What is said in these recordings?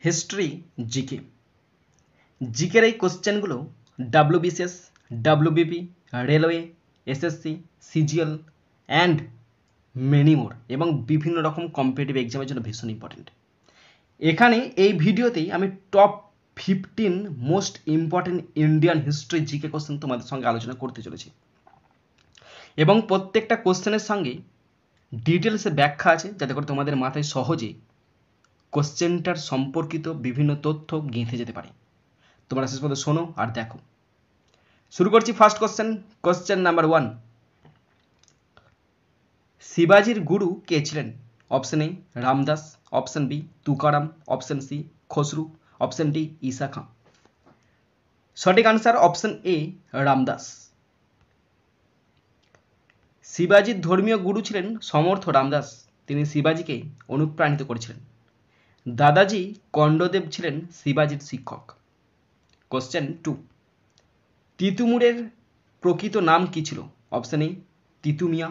History GK. জিকের এই কোশ্চেনগুলো WBCS, WBP, railway, SSC, CGL and many more এবং বিভিন্ন রকম কম্পিটিটিভ এক্সামের জন্য ভীষণ ইম্পর্টেন্ট। এখানে এই ভিডিওতেই আমি top 15 most important Indian history GK question তোমাদের সঙ্গে আলোচনা করতে চলেছি এবং প্রত্যেকটা কোশ্চেনের সঙ্গে ডিটেলসে ব্যাখ্যা আছে, যাতে করে তোমাদের মাথায় সহজে কোশ্চেনটার সম্পর্কিত বিভিন্ন তথ্য গেঁথে যেতে পারে। তোমরা শেষ পর্যন্ত শোনো আর দেখো। শুরু করছি ফার্স্ট কোশ্চেন। কোশ্চেন নাম্বার 1, শিবাজির গুরু কে ছিলেন? Option A Ramdas, option B Tukaram, option C Khusrau, option D Isa Khan. সঠিক আনসার অপশন এ রামদাস। শিবাজির ধর্মীয় গুরু ছিলেন সমর্থ রামদাস। তিনি শিবাজিকে অনুপ্রাণিত করেছিলেন। দাদাজি কণ্ডদেব ছিলেন শিবাজির শিক্ষক। কোশ্চেন 2, তিতুমিরের প্রকৃত নাম কি ছিল? Option A Titu Mia,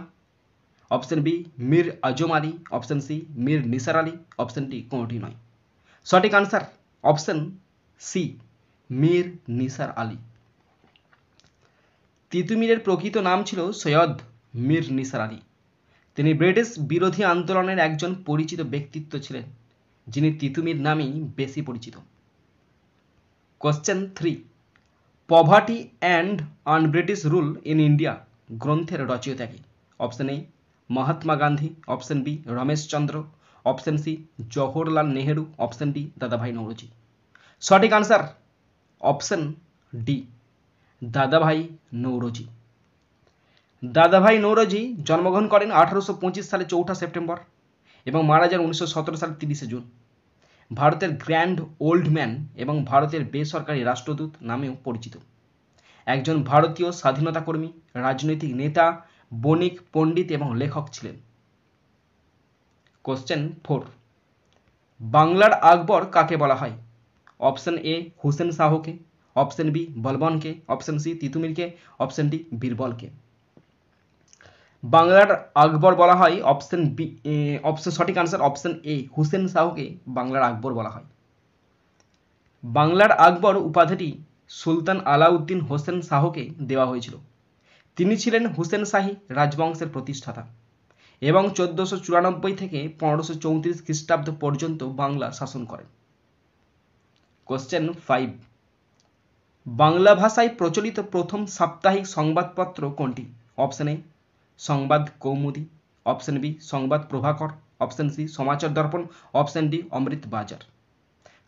option B Mir Azam Ali, option C Mir Nisar Ali, option D কোনটি নয়। সঠিক answer option C Mir Nisar Ali. তিতুমিরের প্রকৃত নাম ছিল সৈয়দ মীর নিসার আলী। তিনি ব্রিটিশ বিরোধী আন্দোলনের একজন পরিচিত ব্যক্তিত্ব ছিলেন, যিনি তিতুমির নামেই বেশি পরিচিত। Question 3, poverty and un British rule in India গ্রন্থের রচয়িতা কে? Option A Mahatma Gandhi, option B Rameshchandra, option C Jawaharlal Nehru, option D Dadabhai Naoroji. সঠিক answer option D Dadabhai Naoroji. দাদাভাই নৌরোজি জন্মগ্রহণ করেন 1825 সালে 4 সেপ্টেম্বর এবং মারা যান 1917 সালে 30 জুন। ভারতের গ্র্যান্ড ওল্ড ম্যান এবং ভারতের বেসরকারি রাষ্ট্রদূত নামেও পরিচিত। একজন ভারতীয় স্বাধীনতাকর্মী, রাজনৈতিক নেতা, বণিক, পণ্ডিত এবং লেখক ছিলেন। কোশ্চেন 4, বাংলার আকবর কাকে বলা হয়? অপশন এ হুসেন শাহকে, অপশন বি বলবনকে, অপশন সি তিতুমিরকে, অপশন ডি বীরবলকে। বাংলার আকবর বলা হয় অপশন বি। সঠিক আনসার অপশন এ হুসেন শাহকে বাংলার আকবর বলা হয়। বাংলার আকবর উপাধিটি সুলতান আলাউদ্দিন হোসেন শাহকে দেওয়া হয়েছিল। তিনি ছিলেন হুসেন শাহী রাজবংশের প্রতিষ্ঠাতা এবং 1494 থেকে 1534 খ্রিস্টাব্দ পর্যন্ত বাংলা শাসন করেন। কোশ্চেন 5, বাংলা ভাষায় প্রচলিত প্রথম সাপ্তাহিক সংবাদপত্র কোনটি? অপশন এ সংবাদ কৌমুদী, অপশন বি সংবাদ প্রভাকর, অপশন সি সমাচার দর্পণ, অপশন ডি অমৃত বাজার।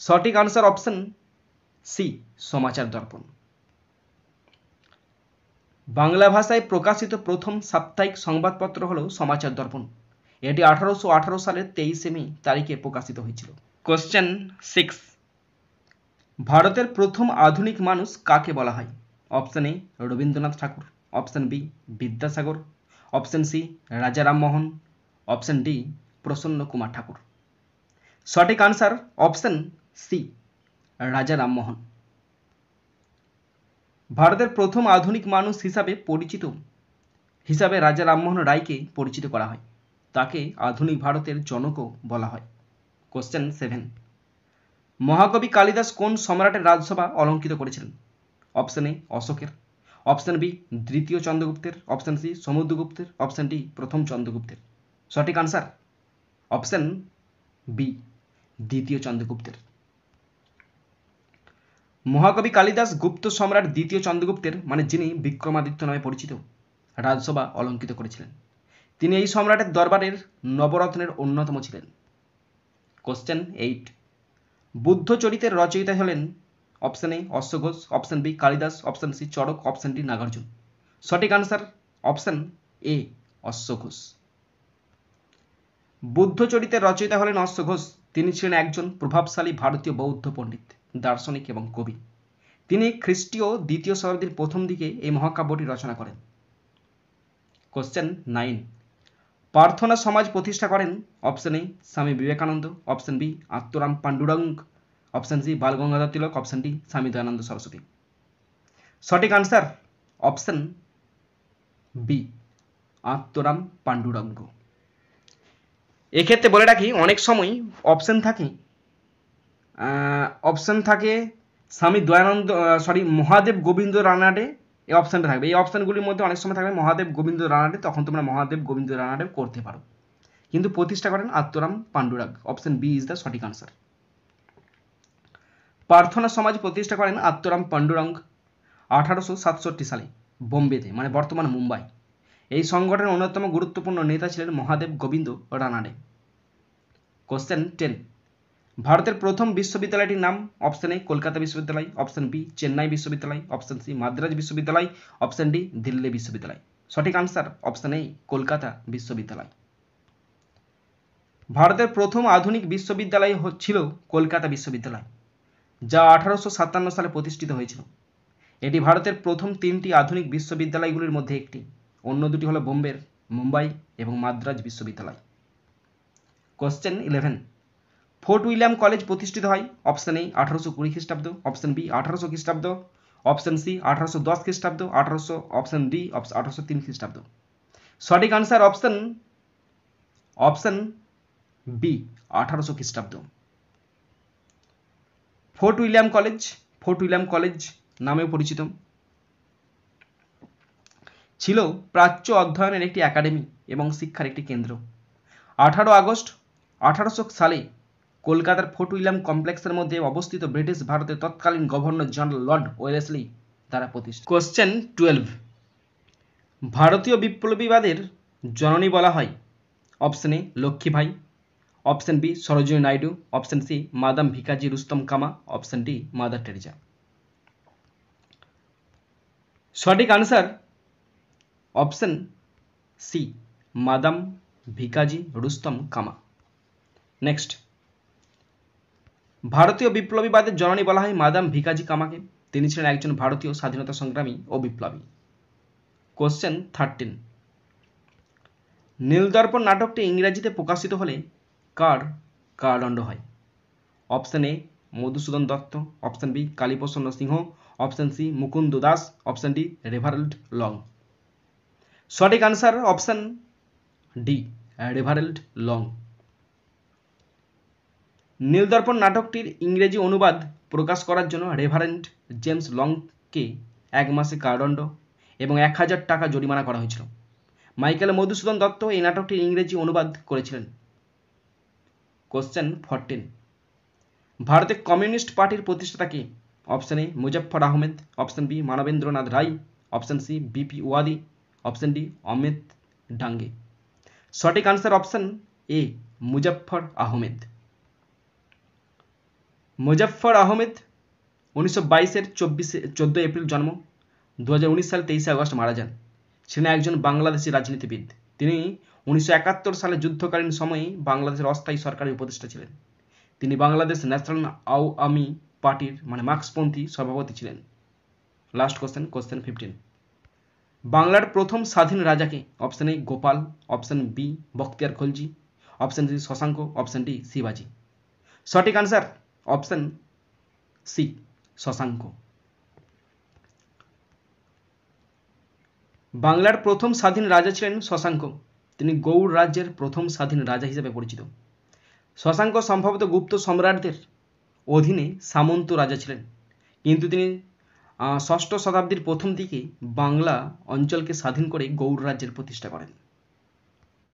সঠিক আনসার অপশন সি সমাচার দর্পণ। বাংলা ভাষায় প্রকাশিত প্রথম সাপ্তাহিক সংবাদপত্র হল সমাচার দর্পণ। এটি 1818 সালের 23 মে তারিখে প্রকাশিত হয়েছিল। কোশ্চেন 6, ভারতের প্রথম আধুনিক মানুষ কাকে বলা হয়? Option A Rabindranath Thakur, option B Vidyasagar, option C Raja Rammohan, option D প্রসন্ন কুমার ঠাকুর। সঠিক answer option C Raja Rammohan. ভারতের প্রথম আধুনিক মানুষ হিসাবে রাজা রামমোহন রায়কে পরিচিত করা হয়। তাকে আধুনিক ভারতের জনকও বলা হয়। কোশ্চেন 7, মহাকবি কালিদাস কোন সম্রাটের রাজসভা অলঙ্কৃত করেছিলেন? অপশন এ অশোকের, অপশন বি দ্বিতীয় চন্দ্রগুপ্তের, অপশন সি সমুদ্রগুপ্তের, অপশন ডি প্রথম চন্দ্রগুপ্তের। সঠিক আনসার অপশন বি দ্বিতীয় চন্দ্রগুপ্তের। মহাকবি কালিদাস গুপ্ত সম্রাট দ্বিতীয় চন্দ্রগুপ্তের, মানে যিনি বিক্রমাদিত্য নামে পরিচিত, রাজসভা অলঙ্কৃত করেছিলেন। তিনি এই সম্রাটের দরবারের নবরত্নের অন্যতম ছিলেন। কোশ্চেন 8, বুদ্ধ চরিতের রচয়িতা হলেন? অপশন এ অশ্বঘোষ, option B Kalidas, option C Charak, option D Nagarjun. সঠিক আনসার অপশন এ অশ্বঘোষ। বুদ্ধ চরিতের রচয়িতা হলেন অশ্বঘোষ। তিনি ছিলেন একজন প্রভাবশালী ভারতীয় বৌদ্ধ পণ্ডিত, দার্শনিক এবং কবি। তিনি খ্রিস্টীয় 2য় শতাব্দীর প্রথম দিকে এই মহাকাব্যটি রচনা করেন। কোশ্চেন 9, প্রার্থনা সমাজ প্রতিষ্ঠা করেন? Option A Swami Vivekananda, option B Atmaram Pandurang, option C Bal Gangadhar Tilak, option D Swami Dayananda Saraswati. সঠিক answer option B Atmaram Pandurang. এক্ষেত্রে বলে রাখি, অনেক সময় অপশন থাকে অপশন থাকে স্বামী দয়ানন্দ মহাদেব গোবিন্দ রানাডে, এই অপশানটা থাকবে। এই অপশানগুলির মধ্যে অনেক সময় থাকবে মহাদেব গোবিন্দ রানাডে, তখন তোমরা মহাদেব গোবিন্দ রানাডে করতে পারো, কিন্তু প্রতিষ্ঠা করেন Atmaram Pandurang. Option B is the সঠিক আনসার। প্রার্থনা সমাজ প্রতিষ্ঠা করেন আত্মারাম পান্ডুরাং 1867 সালে বোম্বেতে, মানে বর্তমান মুম্বাই। এই সংগঠনের অন্যতম গুরুত্বপূর্ণ নেতা ছিলেন মহাদেব গোবিন্দ রানাডে। কোশ্চেন 10, ভারতের প্রথম বিশ্ববিদ্যালয়টির নাম? অপশন এ কলকাতা বিশ্ববিদ্যালয়, অপশন বি চেন্নাই বিশ্ববিদ্যালয়, অপশন সি মাদ্রাজ বিশ্ববিদ্যালয়, অপশন ডি দিল্লি বিশ্ববিদ্যালয়। সঠিক আনসার অপশন এ কলকাতা বিশ্ববিদ্যালয়। ভারতের প্রথম আধুনিক বিশ্ববিদ্যালয় ছিল কলকাতা বিশ্ববিদ্যালয়, যা 1857 সালে প্রতিষ্ঠিত হয়েছিল। এটি ভারতের প্রথম 3টি আধুনিক বিশ্ববিদ্যালয়গুলির মধ্যে একটি। অন্য দুটি হলো বোম্বের মুম্বাই এবং মাদ্রাজ বিশ্ববিদ্যালয়। কোশ্চেন 11, ফোর্ট উইলিয়াম কলেজ প্রতিষ্ঠিত হয়? অপশন এ 1820 খ্রিস্টাব্দ, অপশন বি 1800 খ্রিস্টাব্দ, অপশন সি 1810 খ্রিস্টাব্দ, অপশন ডি 1803 খ্রিস্টাব্দ। সঠিক আনসার অপশন বি 1800 খ্রিস্টাব্দ। ফোর্ট উইলিয়াম কলেজ নামেও পরিচিত, ছিল প্রাচ্য অধ্যয়নের একটি একাডেমি এবং শিক্ষার একটি কেন্দ্র। 18 আগস্ট 1800 সালে কলকাতার ফোর্ট উইলিয়াম কমপ্লেক্সের মধ্যে অবস্থিত ব্রিটিশ ভারতের তৎকালীন গভর্নর জেনারেল লর্ড ওয়েলেসলি দ্বারা প্রতিষ্ঠিত। কোশ্চেন 12, ভারতীয় বিপ্লবীবাদের জননী বলা হয়? Option A Lakshmibai, option B Sarojini Naidu, option C Madame Bhikaji Rustom Cama, option D Mother Teresa. সঠিক answer option C Madame Bhikaji Rustom Cama. Next, ভারতীয় বিপ্লবীবাদের জননী বলা হয় মাদাম ভিকাজি কামাকে। তিনি ছিলেন একজন ভারতীয় স্বাধীনতা সংগ্রামী ও বিপ্লবী। কোশ্চেন 13, নীলদর্পণ নাটকটি ইংরেজিতে প্রকাশিত হলে কার কারাদণ্ড হয়? Option A Madhusudan Dutt, option B Kaliprasanna Singha, option C Mukunda Das, option D reverend Long. সঠিক answer option D reverend Long. Nildarpan নাটকটির ইংরেজি অনুবাদ প্রকাশ করার জন্য রেভারেন্ড জেমস লংকে 1 মাসের কারাদণ্ড এবং 1000 টাকা জরিমানা করা হয়েছিল। মাইকেল মধুসূদন দত্ত এই নাটকটির ইংরেজি অনুবাদ করেছিলেন। কোশ্চেন 14, ভারতের কমিউনিস্ট পার্টির প্রতিষ্ঠাতা কে? Option A Muzaffar Ahmed, option B Manabendranath Roy, option C BP Wadia, option D Amit Dange. সঠিক answer option A Muzaffar Ahmed. Muzaffar Ahmed 1922-এর 14 এপ্রিল জন্ম, 2019 সালে 23 আগস্ট মারা যান। ছিলেন একজন বাংলাদেশি রাজনীতিবিদ। তিনি 1971 সালে যুদ্ধকালীন সময়ে বাংলাদেশের অস্থায়ী সরকারের উপদেষ্টা ছিলেন। তিনি বাংলাদেশ ন্যাশনাল আওয়ামী পার্টির মানে মার্ক্সপন্থী সভাপতি ছিলেন। লাস্ট কোশ্চেন, কোশ্চেন 15, বাংলার প্রথম স্বাধীন রাজাকে? Option A Gopal, option B Bakhtiyar Khalji, option C Shashanka, option D শিবাজি। সঠিক আনসার অপশন সি শশাঙ্ক। বাংলার প্রথম স্বাধীন রাজা ছিলেন শশাঙ্ক। তিনি গৌড় রাজ্যের প্রথম স্বাধীন রাজা হিসেবে পরিচিত। শশাঙ্ক সম্ভবত গুপ্ত সম্রাটদের অধীনে সামন্ত রাজা ছিলেন, কিন্তু তিনি 6ষ্ঠ শতাব্দীর প্রথম দিকে বাংলা অঞ্চলকে স্বাধীন করে গৌড় রাজ্যের প্রতিষ্ঠা করেন।